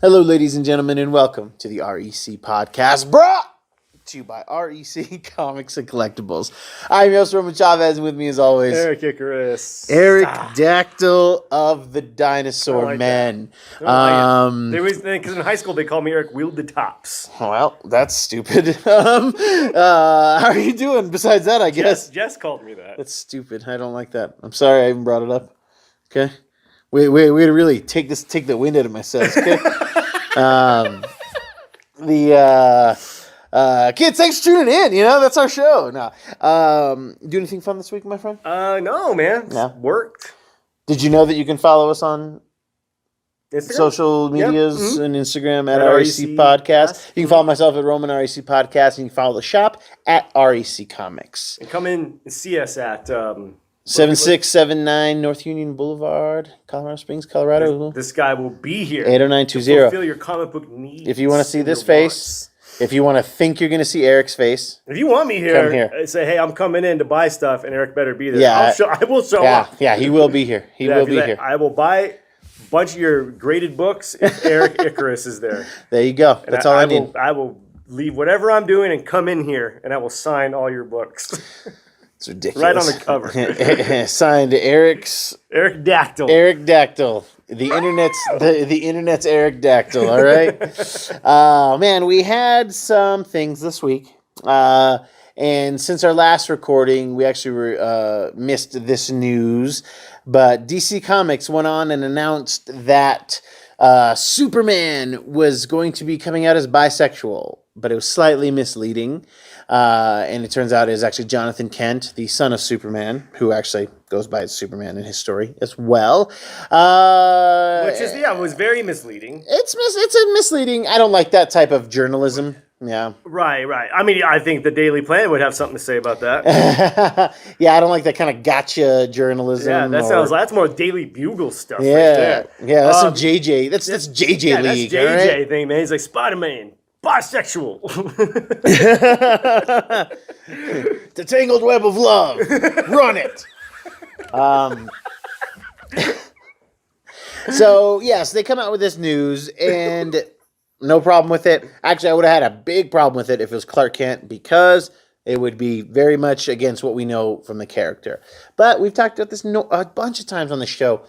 Hello, ladies and gentlemen, and welcome to the REC podcast, brought to you by REC Comics and Collectibles. I'm your host, Roman Chavez, and with me, as always, Eric Icarus. Eric Dactyl of the Dinosaur Men. Because in high school they called me Eric Wield the Tops. Well, that's stupid. How are you doing? Besides that, I guess Jess called me that. That's stupid. I don't like that. I'm sorry I even brought it up. Okay. Way to really take the wind out of my sails. Okay. Kids, thanks for tuning in. You know, that's our show. No. Do anything fun this week, my friend? No, man. No. Worked. Did you know that you can follow us on Instagram? social medias Yep. and Instagram at REC Podcast? You can follow myself at Roman REC Podcast, and you can follow the shop at REC Comics. And come in and see us at 7679 North Union Boulevard, Colorado Springs, Colorado. This guy will be here. 80920. Fulfill your comic book needs. If you want to see this face, if you want to think you're going to see Eric's face, if you want me here, come here. Say, hey, I'm coming in to buy stuff, and Eric better be there. Yeah, I will show up. Yeah, he will be here. He will be here. I will buy a bunch of your graded books if Erik Icarus is there. There you go. That's all I need. I will leave whatever I'm doing and come in here, and I will sign all your books. It's ridiculous. Right on the cover. Signed Eric Dactyl. Eric Dactyl. The internet's Eric Dactyl, all right? Man, we had some things this week. And since our last recording, we actually missed this news. But DC Comics went on and announced that Superman was going to be coming out as bisexual, but it was slightly misleading. And it turns out it is actually Jonathan Kent, the son of Superman, who actually goes by Superman in his story as well. Which is, it was very misleading. It's a misleading. I don't like that type of journalism. Yeah. Right. I mean, I think the Daily Planet would have something to say about that. Yeah, I don't like that kind of gotcha journalism. Yeah, that's more Daily Bugle stuff. Yeah, right there. Yeah, that's some JJ. That's JJ League. That's JJ right? thing, man. He's like Spider-Man. Bisexual. The tangled web of love. Run it. So, yes, they come out with this news, and no problem with it. Actually, I would have had a big problem with it if it was Clark Kent, because it would be very much against what we know from the character. But we've talked about this a bunch of times on the show.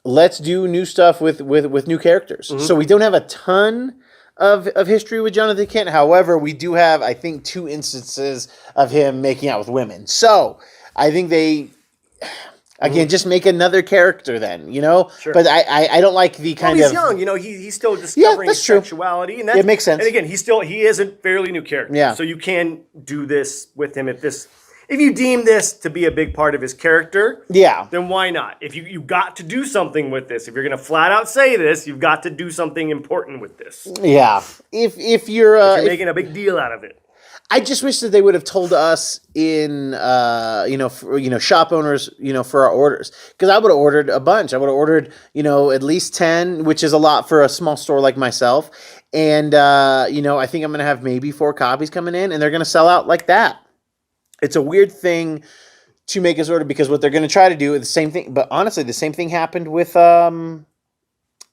Let's do new stuff with new characters. Mm-hmm. So we don't have a ton of history with Jonathan Kent. However, we do have, I think, 2 instances of him making out with women. So I think they, again, just make another character then, you know? Sure. But I don't like the kind he's of... young, you know, he's still discovering his sexuality. And it makes sense. And again, he is a fairly new character. Yeah. So you can do this with him if you deem this to be a big part of his character, then why not? If you got to do something with this, if you're going to flat out say this, you've got to do something important with this. Yeah. If you're making a big deal out of it. I just wish that they would have told us in, shop owners, for our orders. Because I would have ordered a bunch. I would have ordered, at least 10, which is a lot for a small store like myself. And, I think I'm going to have maybe 4 copies coming in, and they're going to sell out like that. It's a weird thing to make us order, because what they're going to try to do is the same thing. But honestly, the same thing happened with that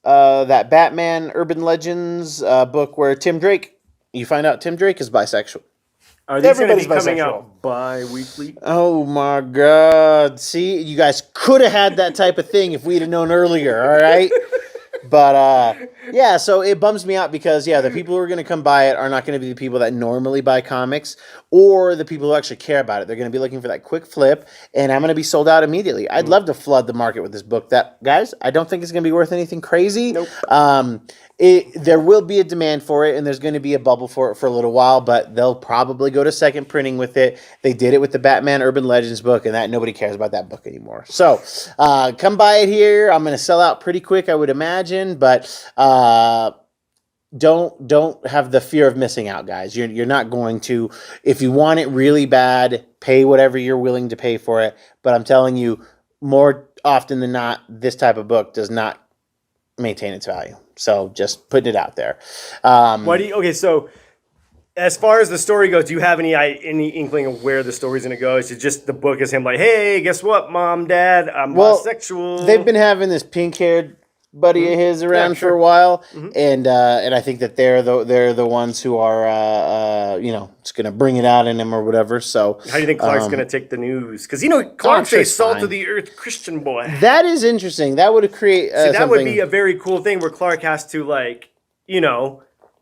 Batman Urban Legends book where you find out Tim Drake is bisexual. Are these going to be coming out bi-weekly? Oh my God. See, you guys could have had that type of thing if we'd have known earlier, all right? But, so it bums me out because, the people who are going to come buy it are not going to be the people that normally buy comics or the people who actually care about it. They're going to be looking for that quick flip, and I'm going to be sold out immediately. I'd love to flood the market with this book. Guys, I don't think it's going to be worth anything crazy. Nope. There will be a demand for it, and there's going to be a bubble for it for a little while, but they'll probably go to second printing with it. They did it with the Batman Urban Legends book, and that nobody cares about that book anymore. So come buy it here. I'm going to sell out pretty quick, I would imagine, but don't have the fear of missing out, guys. You're not going to. If you want it really bad, pay whatever you're willing to pay for it. But I'm telling you, more often than not, this type of book does not maintain its value. So just putting it out there. So as far as the story goes, do you have any inkling of where the story's going to go? Is it just the book is him like, hey, guess what, Mom, Dad, I'm bisexual? They've been having this pink-haired buddy of his around for a while, and I think that they're the ones who are just gonna bring it out in him or whatever. So how do you think Clark's gonna take the news? Because Clark's a salt of the earth Christian boy. That is interesting. That would create that would be a very cool thing where Clark has to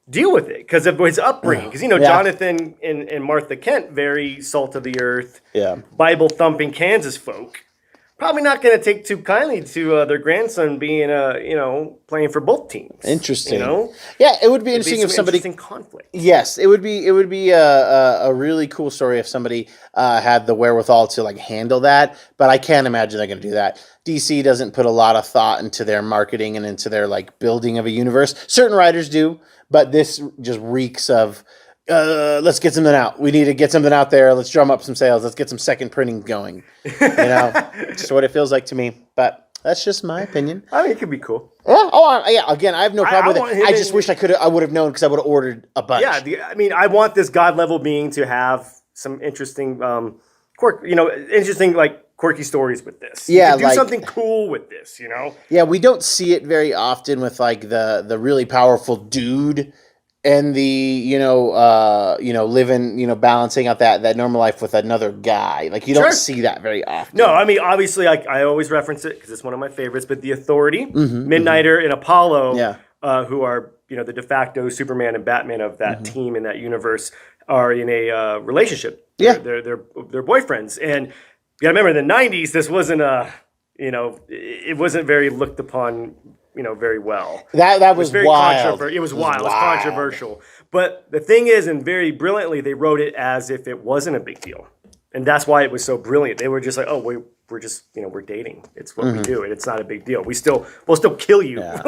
deal with it because of his upbringing. Because Jonathan and Martha Kent, very salt of the earth, Bible thumping Kansas folk. Probably not going to take too kindly to their grandson being, playing for both teams. Interesting. Yeah, it would be interesting if somebody interesting conflict. Yes, it would be a really cool story if somebody had the wherewithal to handle that. But I can't imagine they're going to do that. DC doesn't put a lot of thought into their marketing and into their building of a universe. Certain writers do, but this just reeks of. Let's get something out. We need to get something out there. Let's drum up some sales. Let's get some second printing going. It's what it feels like to me. But that's just my opinion. I mean, it could be cool. Yeah. Again, I have no problem with it. I just wish I would have known because I would have ordered a bunch. Yeah. I want this god level being to have some interesting, quirky stories with this. Yeah, do something cool with this. Yeah, we don't see it very often with the really powerful dude. And the living balancing out that normal life with another guy, you don't see that very often. No, I mean obviously I always reference it because it's one of my favorites. But the Authority, Midnighter, and Apollo, who are the de facto Superman and Batman of that team in that universe, are in a relationship. Yeah, they're boyfriends, and you gotta remember in the '90s this wasn't it wasn't very looked upon. Very well. That was very wild. It was wild. It was controversial. But the thing is, and very brilliantly, they wrote it as if it wasn't a big deal, and that's why it was so brilliant. They were just like, "Oh, we're just we're dating. It's what we do, and it's not a big deal. We'll still kill you. Yeah.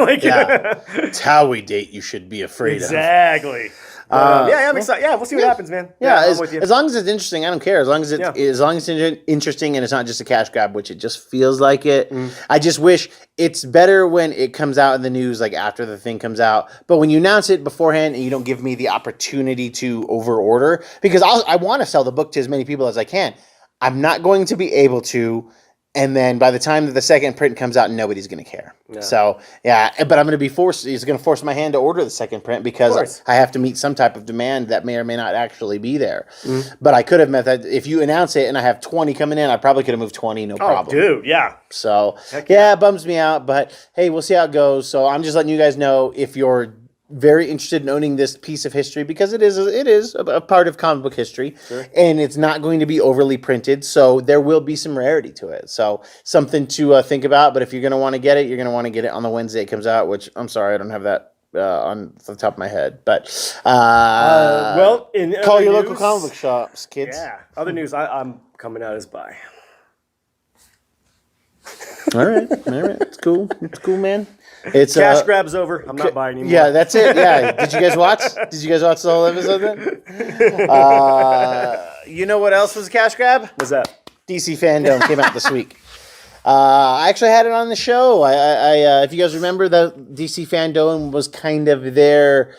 It's how we date. You should be afraid of." Exactly. I'm excited. Yeah, we'll see what happens, man. Yeah, as long as it's interesting, I don't care. As long as it's interesting and it's not just a cash grab, which it just feels like it. I just wish it's better when it comes out in the news, after the thing comes out. But when you announce it beforehand and you don't give me the opportunity to overorder, because I want to sell the book to as many people as I can. I'm not going to be able to. And then by the time that the second print comes out, nobody's going to care. No. So, but I'm going to be forced. He's going to force my hand to order the second print because I have to meet some type of demand that may or may not actually be there. But I could have met that. If you announce it and I have 20 coming in, I probably could have moved 20, no problem. Oh, dude, yeah. So, it bums me out. But, hey, we'll see how it goes. So I'm just letting you guys know if you're very interested in owning this piece of history because it is a part of comic book history, and it's not going to be overly printed, so there will be some rarity to it. So something to think about. But if you're going to want to get it, you're going to want to get it on the Wednesday it comes out. Which I'm sorry, I don't have that on the top of my head. But call your local comic book shops, kids. Yeah. Other news, I'm coming out as bi. All right, it's cool, man. It's cash grab's over. I'm not buying anymore. Yeah, that's it. Yeah. Did you guys watch? The whole episode then? You know what else was a cash grab? What's that? DC Fandom came out this week. I actually had it on the show. I if you guys remember, the DC Fandom was kind of their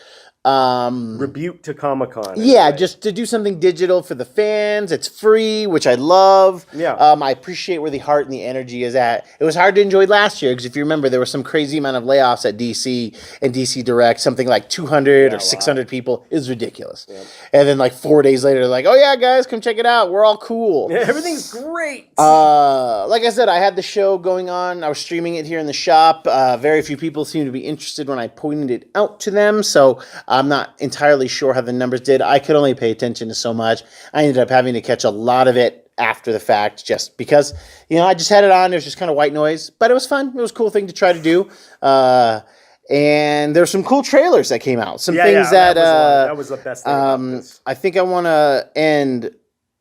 rebuke to Comic-Con. Yeah, just to do something digital for the fans. It's free, which I love. Yeah. I appreciate where the heart and the energy is at. It was hard to enjoy last year because if you remember, there was some crazy amount of layoffs at DC and DC Direct, something like 200 or 600 people. It was ridiculous. Yeah. And then 4 days later, they're like, "Oh yeah, guys, come check it out. We're all cool." Yeah, everything's great. Like I said, I had the show going on. I was streaming it here in the shop. Very few people seemed to be interested when I pointed it out to them. So I'm not entirely sure how the numbers did. I could only pay attention to so much. I ended up having to catch a lot of it after the fact just because, I just had it on. It was just kind of white noise, but it was fun. It was a cool thing to try to do. And there's some cool trailers that came out. Some things that was the best thing I think I want to end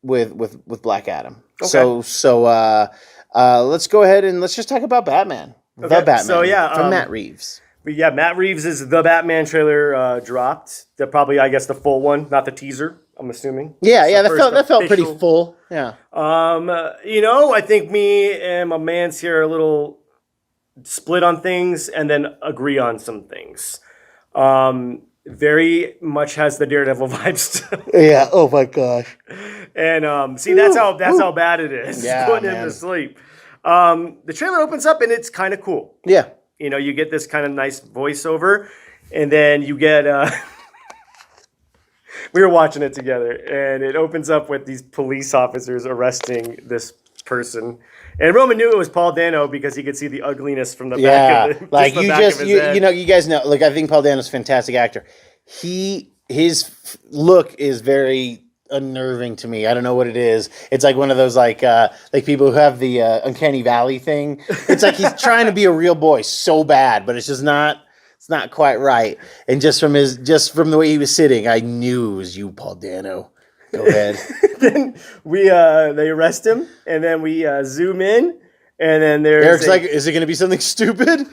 with Black Adam. Okay. So let's go ahead and let's just talk about Batman. Okay. The Batman. So from Matt Reeves. But yeah, Matt Reeves' The Batman trailer dropped. Probably, I guess, the full one, not the teaser, I'm assuming. Yeah, that felt pretty full. Yeah. I think me and my man's here are a little split on things and then agree on some things. Very much has the Daredevil vibes still. Yeah, oh my gosh. And that's how bad it is. Yeah, putting him to sleep. The trailer opens up and it's kind of cool. Yeah. you get this kind of nice voiceover, and then you get. We were watching it together, and it opens up with these police officers arresting this person. And Roman knew it was Paul Dano because he could see the ugliness from the back of the, like the back of his head. you guys know. Like, I think Paul Dano's a fantastic actor. His look is very unnerving to me. I don't know what it is. It's like one of those like people who have the uncanny valley thing. It's like he's trying to be a real boy so bad, but it's just not. It's not quite right. And just from the way he was sitting, I knew it was you, Paul Dano. Go ahead. Then they arrest him, and then we zoom in, and then there's Eric's like, is it going to be something stupid?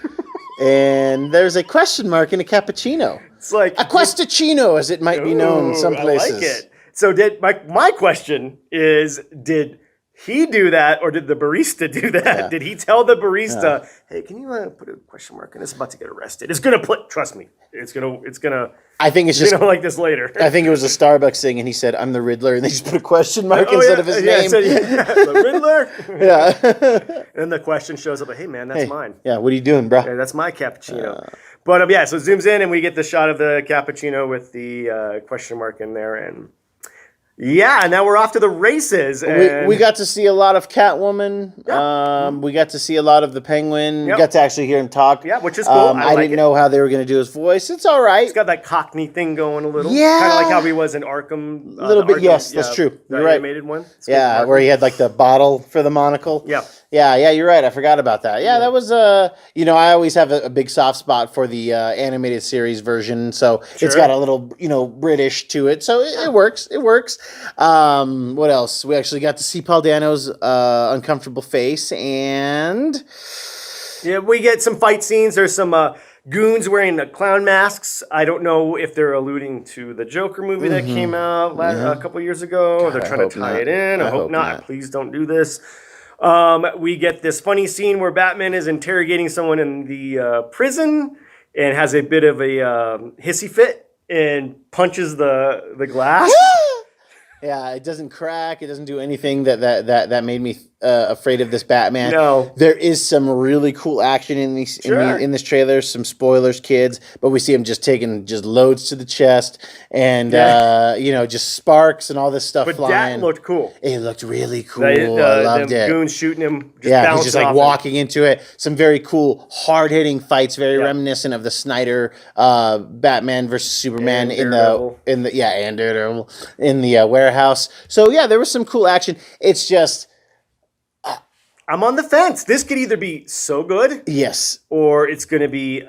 And there's a question mark in a cappuccino. It's like a questacino, as it might be known some places. I like it. So my question is, did he do that, or did the barista do that? Yeah. Did he tell the barista, "Hey, can you put a question mark in this? About to get arrested. It's gonna trust me. It's gonna. I think it's just like this later." I think it was a Starbucks thing, and he said, "I'm the Riddler," and they just put a question mark instead of his name. The Riddler. Yeah. And the question shows up. Hey, man, that's mine. Yeah. What are you doing, bro? Yeah, that's my cappuccino. But so it zooms in, and we get the shot of the cappuccino with the question mark in there, and. Yeah, now we're off to the races. And we got to see a lot of Catwoman. Yeah. We got to see a lot of the Penguin. Yep. We got to actually hear him talk. Yeah, which is cool. I didn't know how they were going to do his voice. It's all right. He's got that Cockney thing going a little. Yeah. Kind of like how he was in Arkham. A little bit, Arkham, yes, that's true. You're right. Animated one. Yeah, where he had like the bottle for the monocle. Yeah. Yeah, you're right. I forgot about that. Yeah, that was, I always have a big soft spot for the animated series version. So it's got a little, British to it. So it works. It works. What else? We actually got to see Paul Dano's uncomfortable face, and we get some fight scenes. There's some goons wearing clown masks. I don't know if they're alluding to the Joker movie that came out a couple years ago. God, they're trying to tie it in. I hope not. Please don't do this. We get this funny scene where Batman is interrogating someone in the prison and has a bit of a hissy fit and punches the glass. Yeah, it doesn't crack. It doesn't do anything that made me afraid of this Batman. No, there is some really cool action in this trailer. Some spoilers, kids, but we see him just taking loads to the chest, and just sparks and all this stuff flying. But that looked cool. It looked really cool. I loved it. Goons shooting him. He's just like walking into it. Some very cool, hard hitting fights, very reminiscent of the Snyder Batman versus Superman in the warehouse. So there was some cool action. It's just I'm on the fence. This could either be so good, yes, or it's going to be.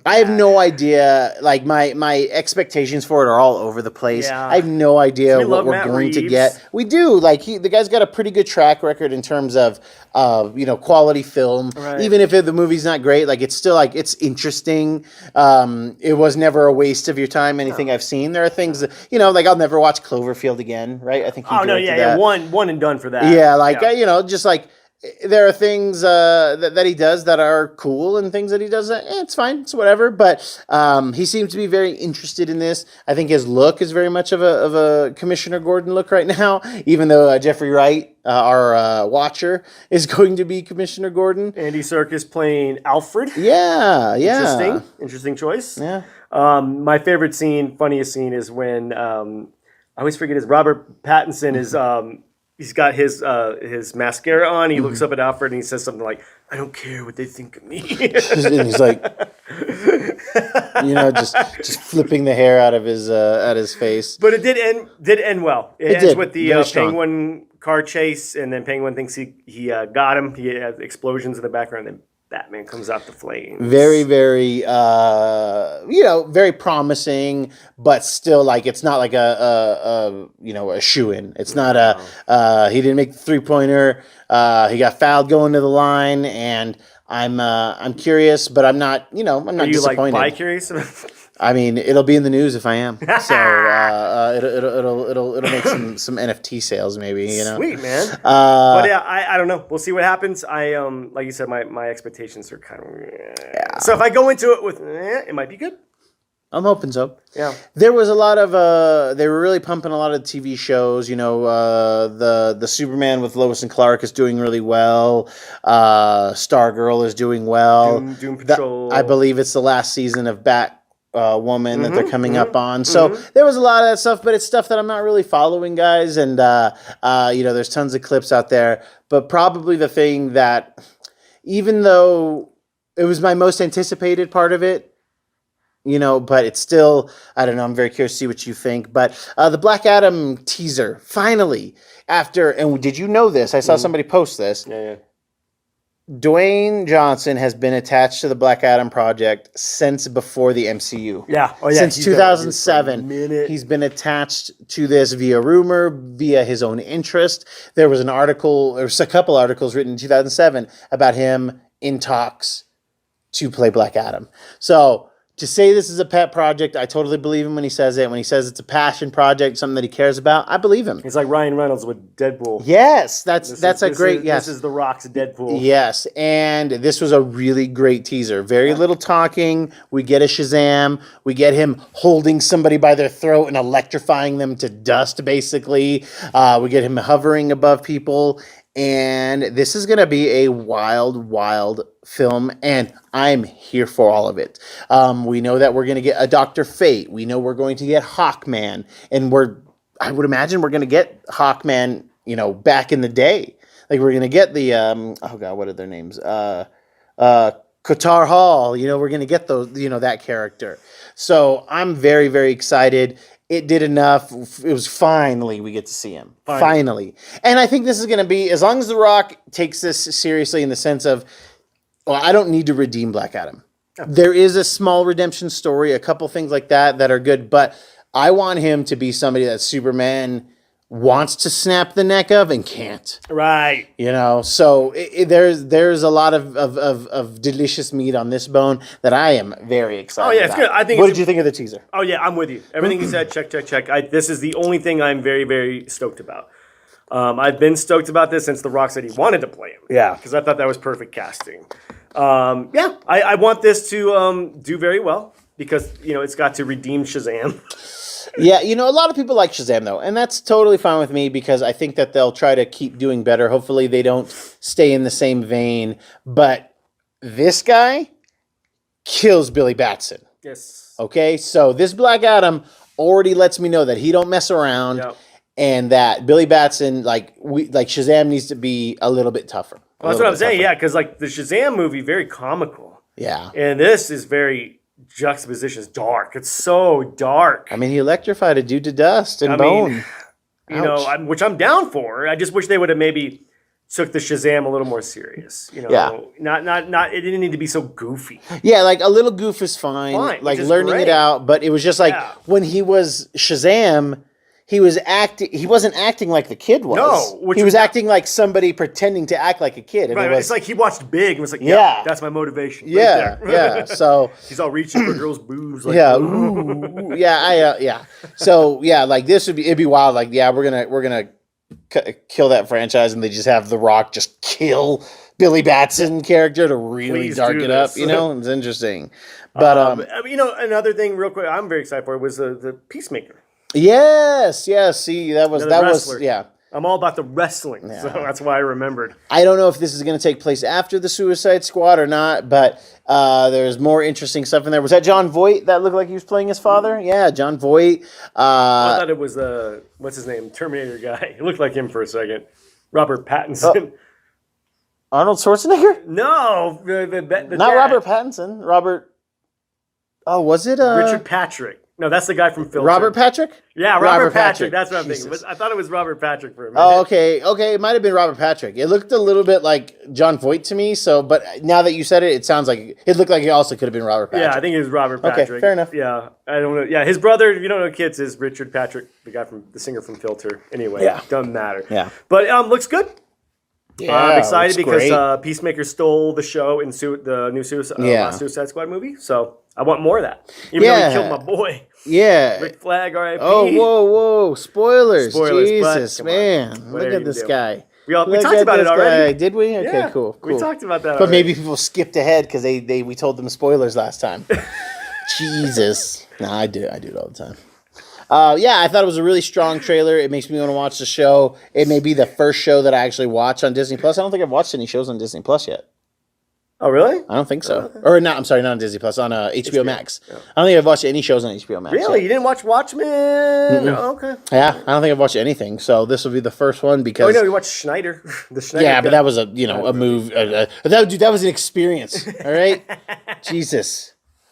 I have no idea. Like my expectations for it are all over the place. Yeah. I have no idea what we're going to get. We do. Like the guy's got a pretty good track record in terms of quality film. Right. Even if the movie's not great, like it's still like it's interesting. It was never a waste of your time. Anything I've seen, there are things that like I'll never watch Cloverfield again. Right? I think. One and done for that. Yeah, just like. There are things that he does that are cool, and things that he does that it's fine, it's whatever. But he seems to be very interested in this. I think his look is very much of a Commissioner Gordon look right now, even though Jeffrey Wright, our watcher, is going to be Commissioner Gordon. Andy Serkis playing Alfred. Yeah. Interesting choice. Yeah. My favorite scene, funniest scene, is when I always forget his Robert Pattinson is. He's got his mascara on. He looks up at Alfred and he says something like, "I don't care what they think of me." And he's like, just flipping the hair out of his face. But it did end well. It ends with the Penguin car chase, and then Penguin thinks he got him. He has explosions in the background, and Batman comes out the flames. Very, very, very promising, but still, like, it's not like a shoo-in. It's not he didn't make the 3-pointer. He got fouled going to the line, and I'm curious, but I'm not, I'm not disappointed. Are you bi-curious? I mean, it'll be in the news if I am. So it'll make some NFT sales maybe. Sweet, man. But yeah, I don't know. We'll see what happens. I like you said, my expectations are kind of. So if I go into it with, it might be good. I'm hoping so. Yeah. There was a lot of they were really pumping a lot of TV shows. You know, the Superman with Lois and Clark is doing really well. Stargirl is doing well. Doom Patrol. I believe it's the last season of Woman that they're coming up on. So there was a lot of that stuff, but it's stuff that I'm not really following, guys. And you know, there's tons of clips out there. But probably the thing that, even though it was my most anticipated part of it, you know, but it's still, I don't know, I'm very curious to see what you think. But the Black Adam teaser, finally, after, and did you know this? I saw somebody post this. Yeah. Dwayne Johnson has been attached to the Black Adam project since before the MCU. Yeah. Oh, yeah. Since 2007. He's been attached to this via rumor, via his own interest. There was an article, there was a couple articles written in 2007 about him in talks to play Black Adam. So, to say this is a pet project, I totally believe him when he says it. When he says it's a passion project, something that he cares about, I believe him. It's like Ryan Reynolds with Deadpool. Yes, that's a great. This is The Rock's Deadpool. Yes, and this was a really great teaser. Very little talking. We get a Shazam. We get him holding somebody by their throat and electrifying them to dust, basically. We get him hovering above people. And this is going to be a wild, wild film, and I'm here for all of it. We know that we're going to get a Dr. Fate. We know we're going to get Hawkman, and I would imagine we're going to get Hawkman, you know, back in the day. Like, we're going to get the, oh God, what are their names? Qatar Hall, you know, we're going to get those, you know, that character. So I'm very, very excited. It did enough. It was finally we get to see him. Finally. And I think this is going to be, as long as The Rock takes this seriously in the sense of, well, I don't need to redeem Black Adam. There is a small redemption story, a couple things like that are good, but I want him to be somebody that Superman wants to snap the neck of and can't. Right. You know, so there's a lot of delicious meat on this bone that I am very excited about. Oh, yeah, it's good. I think. What did you think of the teaser? Oh, yeah, I'm with you. Everything you said, check. This is the only thing I'm very, very stoked about. I've been stoked about this since The Rock said he wanted to play him. Yeah. Because I thought that was perfect casting. I want this to do very well because, you know, it's got to redeem Shazam. Yeah, you know, a lot of people like Shazam, though, and that's totally fine with me because I think that they'll try to keep doing better. Hopefully they don't stay in the same vein, but this guy kills Billy Batson. Yes. Okay, so this Black Adam already lets me know that he don't mess around. Yep. And that Billy Batson, like Shazam, needs to be a little bit tougher. Well, that's what I'm saying. Yeah, because like the Shazam movie, very comical. Yeah. And this is very juxtaposition. It's dark. It's so dark. I mean, he electrified a dude to dust and bone. You know, which I'm down for. I just wish they would have maybe took the Shazam a little more serious. You know, not. It didn't need to be so goofy. Yeah, like a little goof is fine. Like learning it out, but it was just like when he was Shazam. He wasn't acting like the kid was. No. He was acting like somebody pretending to act like a kid. And right, it's like he watched Big and was like, that's my motivation. Yeah, right yeah. So he's all reaching for girls' boobs. Like, yeah, ooh, yeah. So yeah, like it'd be wild. Like, yeah, we're gonna kill that franchise, and they just have The Rock just kill Billy Batson character to really dark it up. You know, it's interesting. But you know, another thing, real quick, I'm very excited for was the Peacemaker. Yes. See, that was yeah. I'm all about the wrestling, so that's why I remembered. I don't know if this is going to take place after the Suicide Squad or not, but there's more interesting stuff in there. Was that John Voight that looked like he was playing his father? Yeah, John Voight. I thought it was what's his name, Terminator guy. It looked like him for a second. Robert Pattinson. Arnold Schwarzenegger? No, not dad. Robert Pattinson. Robert. Oh, was it Richard Patrick? No, that's the guy from Filter. Robert Patrick? Yeah, Robert Patrick. That's what I'm thinking. I thought it was Robert Patrick for a minute. Oh, okay. It might have been Robert Patrick. It looked a little bit like John Voight to me. So, but now that you said it, it sounds like it looked like it also could have been Robert Patrick. Yeah, I think it was Robert Patrick. Okay, fair enough. Yeah, I don't know. Yeah, his brother, if you don't know kids, is Richard Patrick, the singer from Filter. Anyway, doesn't matter. Yeah, but looks good. Yeah, I'm excited because Peacemaker stole the show in the new Suicide Squad movie. So I want more of that. Even though he killed my boy. Yeah. Rick Flag, R.I.P. Oh, whoa. Spoilers. Jesus, man. Look at this guy. We talked about it already. Did we? Okay, yeah, cool. We talked about that But maybe people skipped ahead because we told them spoilers last time. Jesus. No, I do it all the time. Yeah, I thought it was a really strong trailer. It makes me want to watch the show. It may be the first show that I actually watch on Disney Plus. I don't think I've watched any shows on Disney Plus yet. Oh, really? I don't think so. Okay. Or not, I'm sorry, not on Disney Plus, on HBO Max. Yeah. I don't think I've watched any shows on HBO Max. Really? Yet. You didn't watch Watchmen? Oh, okay. Yeah, I don't think I've watched anything. So this will be the first one because... Oh, no, you watched Schneider. The Schneider yeah, but that was a move. That was an experience. All right? Jesus.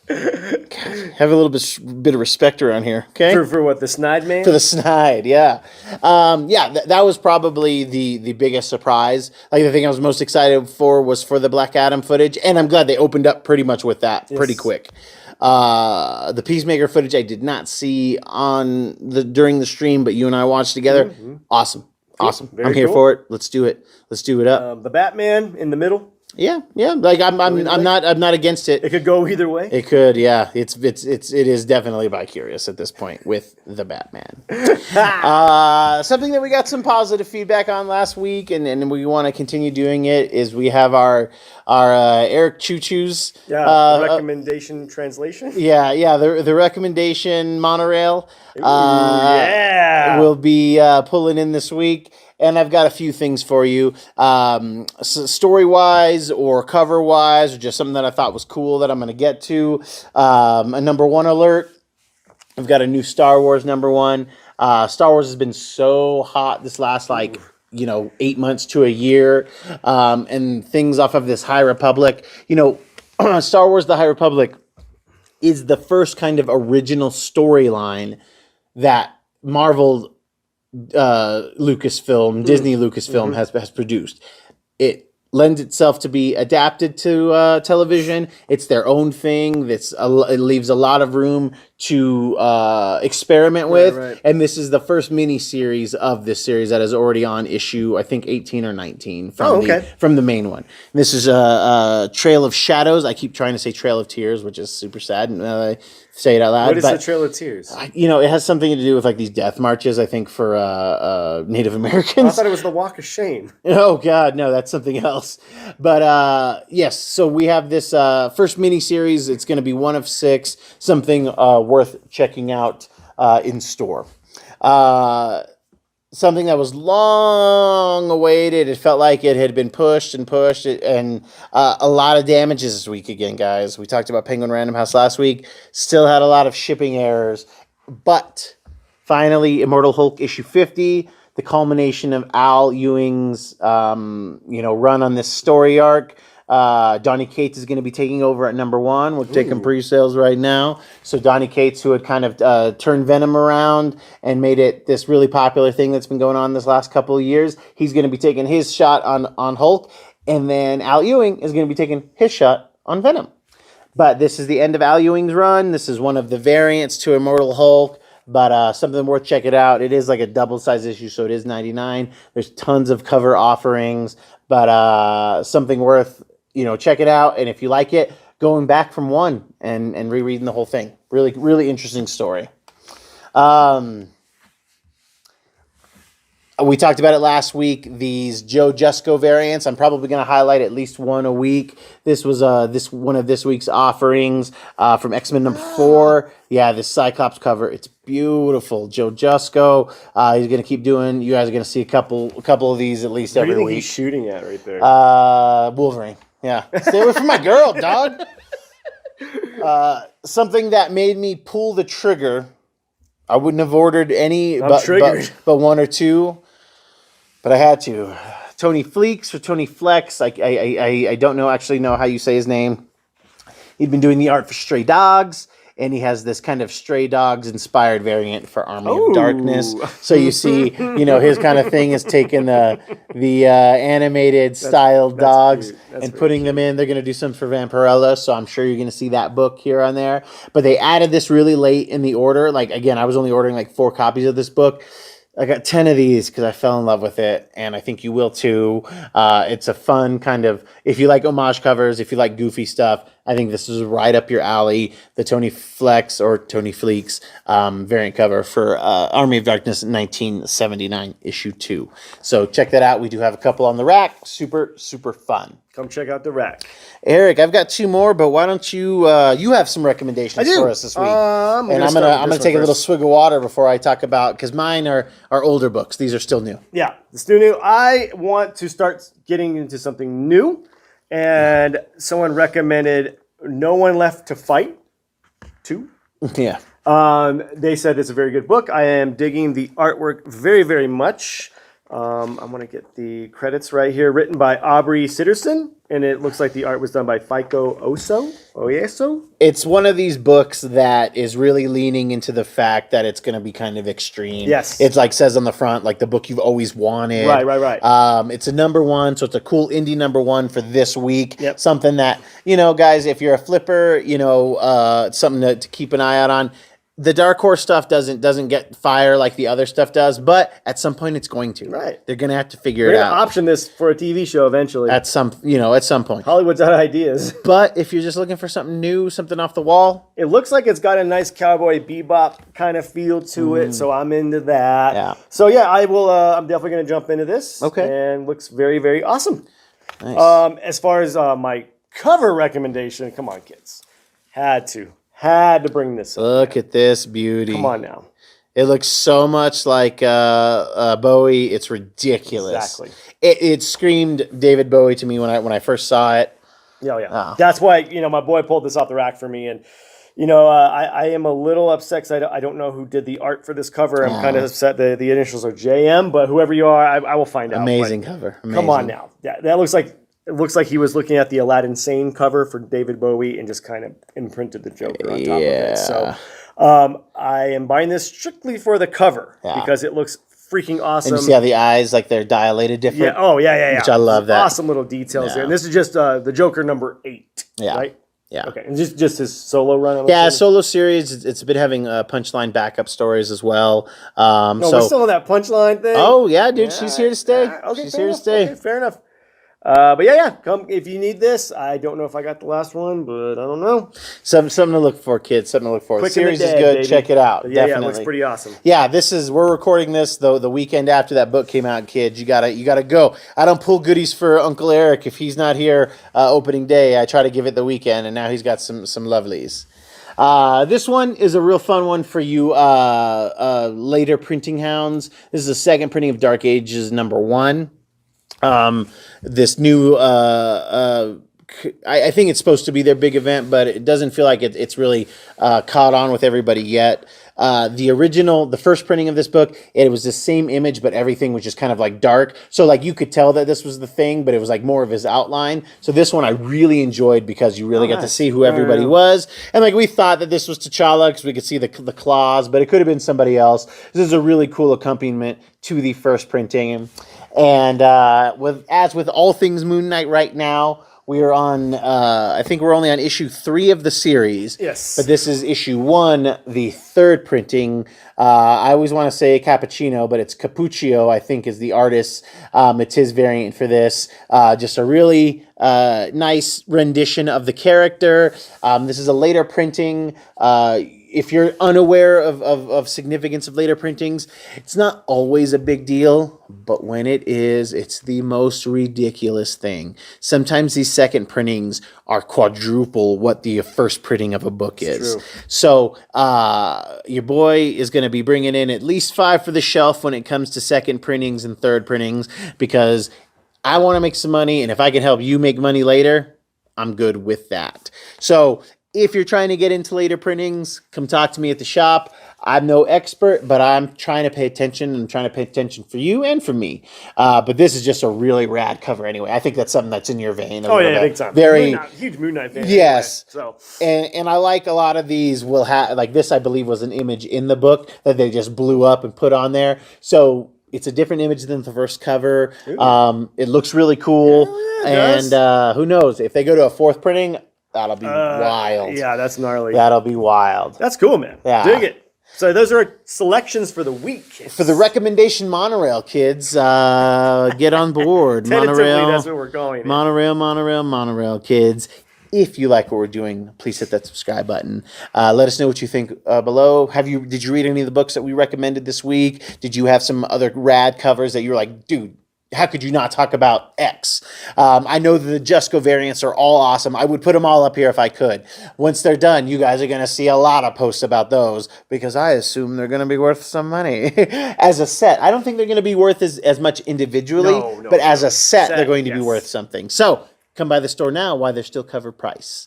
God, have a little bit of respect around here, okay? For what, the Snide Man? For the Snide, yeah. That was probably the biggest surprise. Like, the thing I was most excited for was for the Black Adam footage, and I'm glad they opened up pretty much with that pretty quick. The Peacemaker footage I did not see during the stream, but you and I watched together. Mm-hmm. Awesome. I'm here for it. Let's do it. Let's do it up. The Batman in the middle. Yeah. Like I'm not against it. It could go either way. It could, yeah. It is definitely bi-curious at this point with the Batman. Something that we got some positive feedback on last week, and we want to continue doing it, is we have our Eric Choo Choo's recommendation translation. Yeah. The recommendation monorail. We'll be pulling in this week. And I've got a few things for you, story-wise or cover-wise, or just something that I thought was cool that I'm going to get to. A number one alert. I've got a new Star Wars number one. Star Wars has been so hot this last 8 months to a year, and things off of this High Republic. Star Wars: The High Republic is the first kind of original storyline that Marvel. Disney Lucasfilm has produced. It lends itself to be adapted to television. It's their own thing. It leaves a lot of room to experiment with. Right. And this is the first mini series of this series that is already on issue, I think 18 or 19 from the main one. And this is a Trail of Shadows. I keep trying to say Trail of Tears, which is super sad. And say it out loud. What is the Trail of Tears? It has something to do with like these death marches, I think, for Native Americans. I thought it was the Walk of Shame. Oh, God, no, that's something else. But yes, so we have this first mini-series. It's going to be one of 6, something worth checking out in store. Something that was long awaited. It felt like it had been pushed, and a lot of damages this week again, guys. We talked about Penguin Random House last week. Still had a lot of shipping errors. But finally, Immortal Hulk issue 50, the culmination of Al Ewing's run on this story arc. Donny Cates is going to be taking over at number 1. We're taking pre-sales right now. So Donny Cates, who had kind of turned Venom around and made it this really popular thing that's been going on this last couple of years, he's going to be taking his shot on Hulk. And then Al Ewing is going to be taking his shot on Venom. But this is the end of Al Ewing's run. This is one of the variants to Immortal Hulk. But something worth checking out. It is like a double-size issue, so it is $99. There's tons of cover offerings. But something worth... check it out, and if you like it, going back from 1 and rereading the whole thing. Really, really interesting story. We talked about it last week, these Joe Jusko variants. I'm probably going to highlight at least one a week. This was one of this week's offerings from X-Men number 4. Yeah, this Cyclops cover. It's beautiful. Joe Jusko. He's going to keep doing. You guys are going to see a couple of these at least every week. What do you think he's shooting at right there? Wolverine. Yeah. Stay away from my girl, dog. Something that made me pull the trigger. I wouldn't have ordered any, but 1 or 2. But I had to. Tony Fleeks or Tony Flex. I don't know how you say his name. He'd been doing the art for Stray Dogs, and he has this kind of Stray Dogs inspired variant for Army of Darkness. So you see, his kind of thing is taking the animated styled dogs and putting them in. They're going to do some for Vampirella, so I'm sure you're going to see that book here on there. But they added this really late in the order. Like, again, I was only ordering 4 copies of this book. I got 10 of these because I fell in love with it, and I think you will too. It's a fun kind of, if you like homage covers, if you like goofy stuff, I think this is right up your alley. The Tony Flex or Tony Fleeks variant cover for Army of Darkness 1979 issue 2. So check that out. We do have a couple on the rack. Super, super fun. Come check out the rack. Eric, I've got 2 more, but why don't you you have some recommendations for us this week? I'm gonna take a little swig of water before I talk about, because mine are older books. These are still new. Yeah, it's new. I want to start getting into something new, and someone recommended No One Left to Fight 2. Yeah. They said it's a very good book. I am digging the artwork very, very much. I'm going to get the credits right here. Written by Aubrey Sitterson, and it looks like the art was done by Faiko Oyeso. It's one of these books that is really leaning into the fact that it's going to be kind of extreme. Yes. It's like says on the front, like the book you've always wanted. Right. It's a #1, so it's a cool indie #1 for this week. Yep. Something that, guys, if you're a flipper, something to keep an eye out on. The Dark Horse stuff doesn't get fire like the other stuff does, but at some point it's going to. Right. They're going to have to figure it We're out. going to option this for a TV show eventually. At some point. Hollywood's out of ideas. But if you're just looking for something new, something off the wall. It looks like it's got a nice Cowboy Bebop kind of feel to it, so I'm into that. Yeah. So yeah, I will. I'm definitely going to jump into this. Okay. And looks very, very awesome. Nice. As far as my cover recommendation, come on, kids. Had to bring this up. Look at this beauty. Come on now. It looks so much like Bowie. It's ridiculous. Exactly. It screamed David Bowie to me when I first saw it. Yeah. Oh. That's why, my boy pulled this off the rack for me. And, I am a little upset because I don't know who did the art for this cover. I'm kind of upset the initials are JM, but whoever you are, I will find out. Amazing cover. Amazing. Come on now. That looks like... It looks like he was looking at the Aladdin Sane cover for David Bowie and just kind of imprinted the Joker on top of it. So I am buying this strictly for the cover because it looks freaking awesome. And you see how the eyes, like they're dilated different? Yeah. Oh, yeah. Which I love that. Awesome little details there. And this is just the Joker #8, right? Yeah. Okay. And just his solo run? Solo series. It's been having Punchline backup stories as well. We're still on that Punchline thing? Oh, yeah, dude. She's here to stay. She's here to stay. Okay, fair enough. But come if you need this. I don't know if I got the last one, but I don't know. Something to look for, kids. Something to look for. The series is good. Baby. Check it out. But definitely. It looks pretty awesome. Yeah, we're recording this the weekend after that book came out, kids. You gotta go. I don't pull goodies for Uncle Eric if he's not here opening day. I try to give it the weekend, and now he's got some lovelies. This one is a real fun one for you later printing hounds. This is the second printing of Dark Ages #1. This new, I think it's supposed to be their big event, but it doesn't feel like it's really caught on with everybody yet. The first printing of this book, it was the same image, but everything was just kind of like dark. So like you could tell that this was the thing, but it was like more of his outline. So this one I really enjoyed because you really got to see who everybody was. And like we thought that this was T'Challa because we could see the claws, but it could have been somebody else. This is a really cool accompaniment to the first printing. And as with all things Moon Knight right now, we are on, I think we're only on issue 3 of the series. Yes. But this is issue 1, the third printing. I always want to say Cappuccino, but it's Cappuccio, I think, is the artist. It's his variant for this. Just a really nice rendition of the character. This is a later printing. If you're unaware of significance of later printings, it's not always a big deal, but when it is, it's the most ridiculous thing. Sometimes these second printings are quadruple what the first printing of a book is. True. So your boy is going to be bringing in at least 5 for the shelf when it comes to second printings and third printings, because I want to make some money, and if I can help you make money later, I'm good with that. So if you're trying to get into later printings, come talk to me at the shop. I'm no expert, but I'm trying to pay attention. I'm trying to pay attention for you and for me. But this is just a really rad cover anyway. I think that's something that's in your vein. Big time. Huge Moon Knight fan. Yes. Anyway, and I like a lot of these will have, like this I believe was an image in the book that they just blew up and put on there. So it's a different image than the first cover. It looks really cool. And who knows, if they go to a 4th printing, that'll be wild. Yeah, that's gnarly. That'll be wild. That's cool, man. Yeah. Dig it. So those are selections for the week. For the recommendation monorail, kids, get on board. Monorail. That's what we're going. Monorail, kids. If you like what we're doing, please hit that subscribe button. Let us know what you think below. Did you read any of the books that we recommended this week? Did you have some other rad covers that you were like, dude, how could you not talk about X? I know the Jusko variants are all awesome. I would put them all up here if I could. Once they're done, you guys are going to see a lot of posts about those because I assume they're going to be worth some money as a set. I don't think they're going to be worth as much individually, but as a set, they're going to be worth something. So come by the store now while they're still cover price.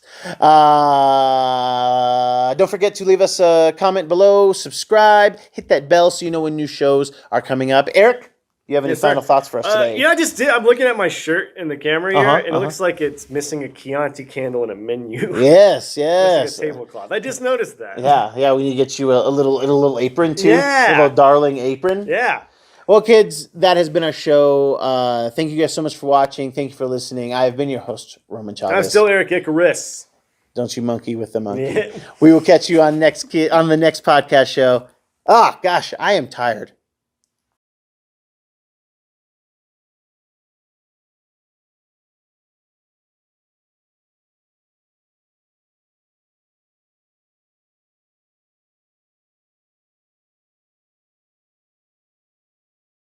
Don't forget to leave us a comment below, subscribe, hit that bell so you know when new shows are coming up. Eric? You have any final thoughts for us today? I just did. I'm looking at my shirt in the camera here, and it looks like it's missing a Chianti candle and a menu. Yes. Missing a tablecloth. I just noticed that. Yeah. We need to get you a little apron too. Yeah. A little darling apron. Yeah. Well, kids, that has been our show. Thank you guys so much for watching. Thank you for listening. I have been your host, Roman Chavez. I'm still Erik Icarus. Don't you monkey with the monkey. We will catch you on the next podcast show. Ah, gosh, I am tired.